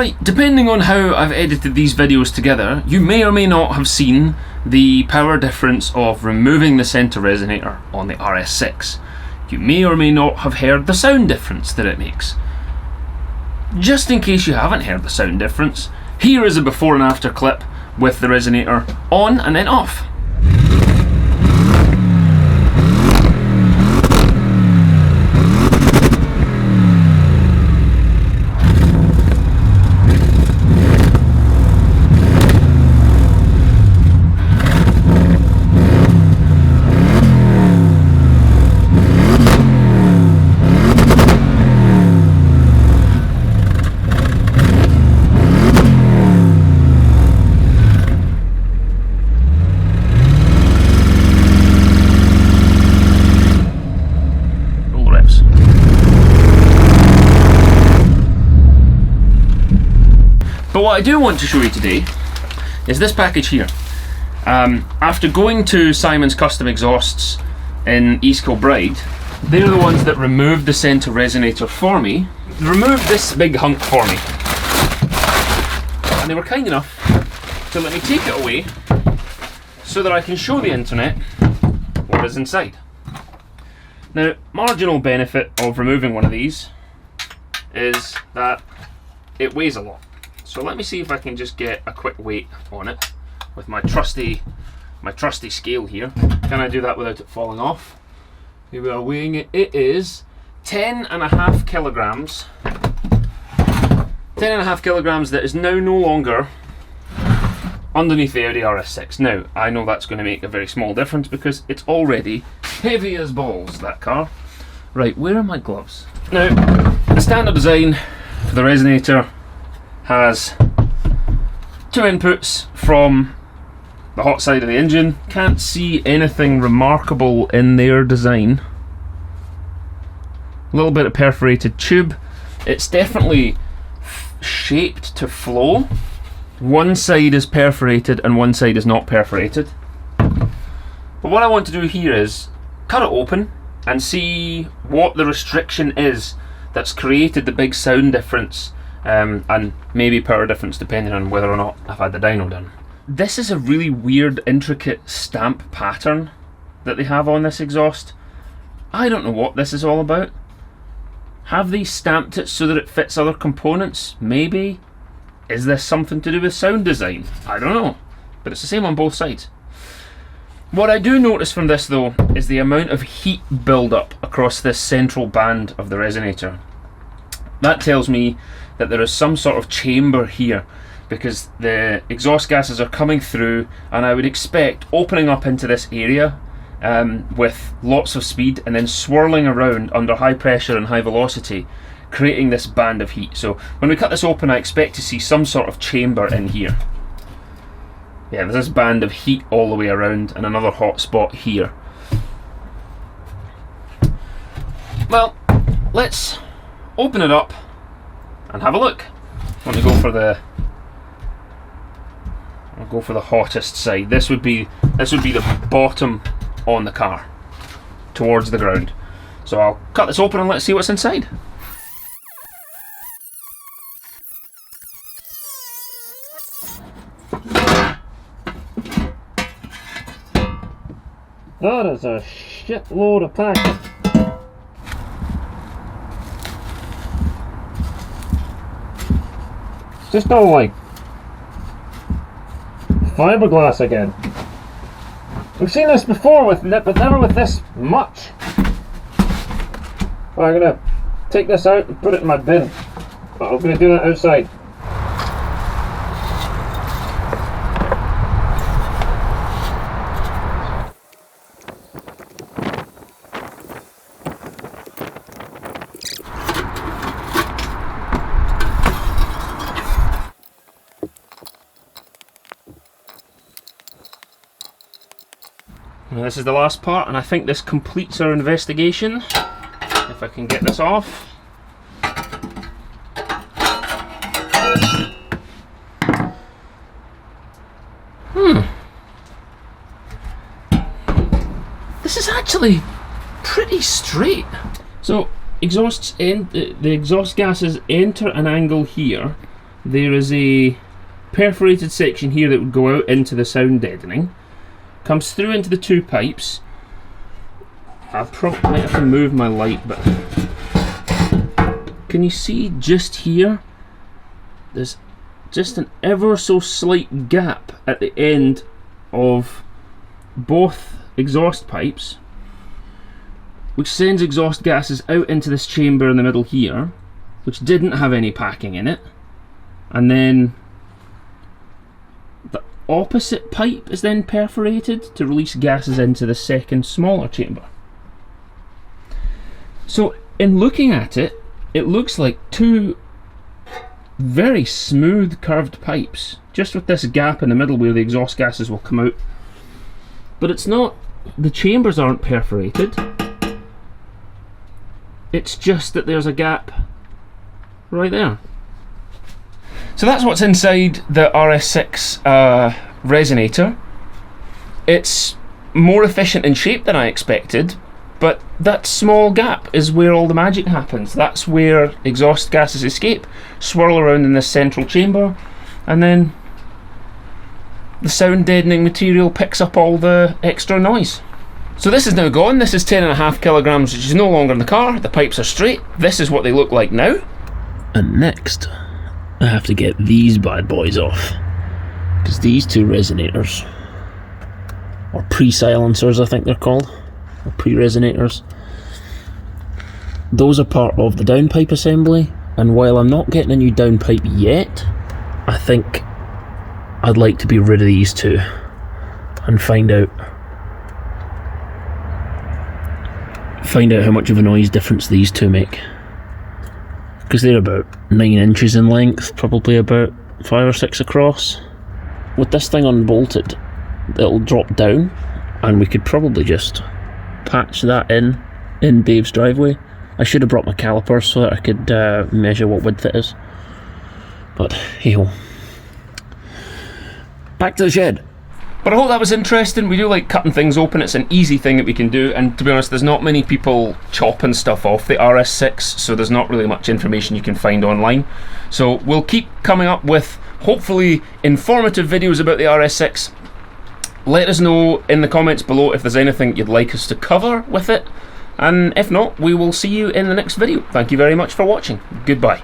Right, depending on how I've edited these videos together, you may or may not have seen the power difference of removing the centre resonator on the RS6. You may or may not have heard the sound difference that it makes. Just in case you haven't heard the sound difference, here is a before and after clip with the resonator on and then off. But what I do want to show you today is this package here. After going to Simon's Custom Exhausts in East Kilbride, they're the ones that removed the centre resonator for me. They removed this big hunk for me. And they were kind enough to let me take it away so that I can show the internet what is inside. Now, marginal benefit of removing one of these is that it weighs a lot. So let me see if I can just get a quick weight on it with my trusty scale here. Can I do that without it falling off? Here we are weighing it. It is 10.5 kilograms. 10.5 kilograms that is now no longer underneath the Audi RS6. Now, I know that's going to make a very small difference because it's already heavy as balls, that car. Right, where are my gloves? Now, the standard design for the resonator has two inputs from the hot side of the engine. Can't see anything remarkable in their design. A little bit of perforated tube. It's definitely shaped to flow. One side is perforated and one side is not perforated. But what I want to do here is cut it open and see what the restriction is that's created the big sound difference. And maybe power difference depending on whether or not I've had the dyno done. This is a really weird, intricate stamp pattern that they have on this exhaust. I don't know what this is all about. Have they stamped it so that it fits other components? Maybe. Is this something to do with sound design? I don't know. But it's the same on both sides. What I do notice from this though is the amount of heat build-up across this central band of the resonator. That tells me that there is some sort of chamber here because the exhaust gases are coming through, and I would expect opening up into this area with lots of speed and then swirling around under high pressure and high velocity, creating this band of heat. So when we cut this open, I expect to see some sort of chamber in here. Yeah, there's this band of heat all the way around and another hot spot here. Well, let's open it up and have a look. I'm going to go for the hottest side. This would be the bottom on the car, towards the ground. So I'll cut this open and let's see what's inside. That is a shitload of packing. Just all like fiberglass again. We've seen this before but never with this much. Well, I'm gonna take this out and put it in my bin, but I'm gonna do that outside. Now this is the last part, and I think this completes our investigation. If I can get this off. This is actually pretty straight. So the exhaust gases enter an angle here there is a perforated section here that would go out into the sound deadening, comes through into the two pipes. I probably might have to move my light, but can you see just here? There's just an ever so slight gap at the end of both exhaust pipes, which sends exhaust gases out into this chamber in the middle here, which didn't have any packing in it, and then the opposite pipe is then perforated to release gases into the second smaller chamber. So in looking at it, it looks like two very smooth curved pipes, just with this gap in the middle where the exhaust gases will come out. But it's not, the chambers aren't perforated, it's just that there's a gap right there. So that's what's inside the RS6 resonator. It's more efficient in shape than I expected, but that small gap is where all the magic happens. That's where exhaust gases escape, swirl around in this central chamber, and then the sound deadening material picks up all the extra noise. So this is now gone. This is 10.5 kilograms, which is no longer in the car. The pipes are straight. This is what they look like now. And next, I have to get these bad boys off, because these two resonators, or pre-silencers I think they're called, or pre-resonators, those are part of the downpipe assembly, and while I'm not getting a new downpipe yet, I think I'd like to be rid of these two and find out how much of a noise difference these two make, because they're about 9 inches in length, probably about 5 or 6 across. With this thing unbolted, it'll drop down, and we could probably just patch that in Dave's driveway. I should have brought my calipers so that I could measure what width it is, but hey-ho. Back to the shed. But I hope that was interesting. We do like cutting things open. It's an easy thing that we can do, and to be honest, there's not many people chopping stuff off the RS6, so there's not really much information you can find online. So we'll keep coming up with hopefully informative videos about the RS6. Let us know in the comments below if there's anything you'd like us to cover with it, and if not, we will see you in the next video. Thank you very much for watching. Goodbye.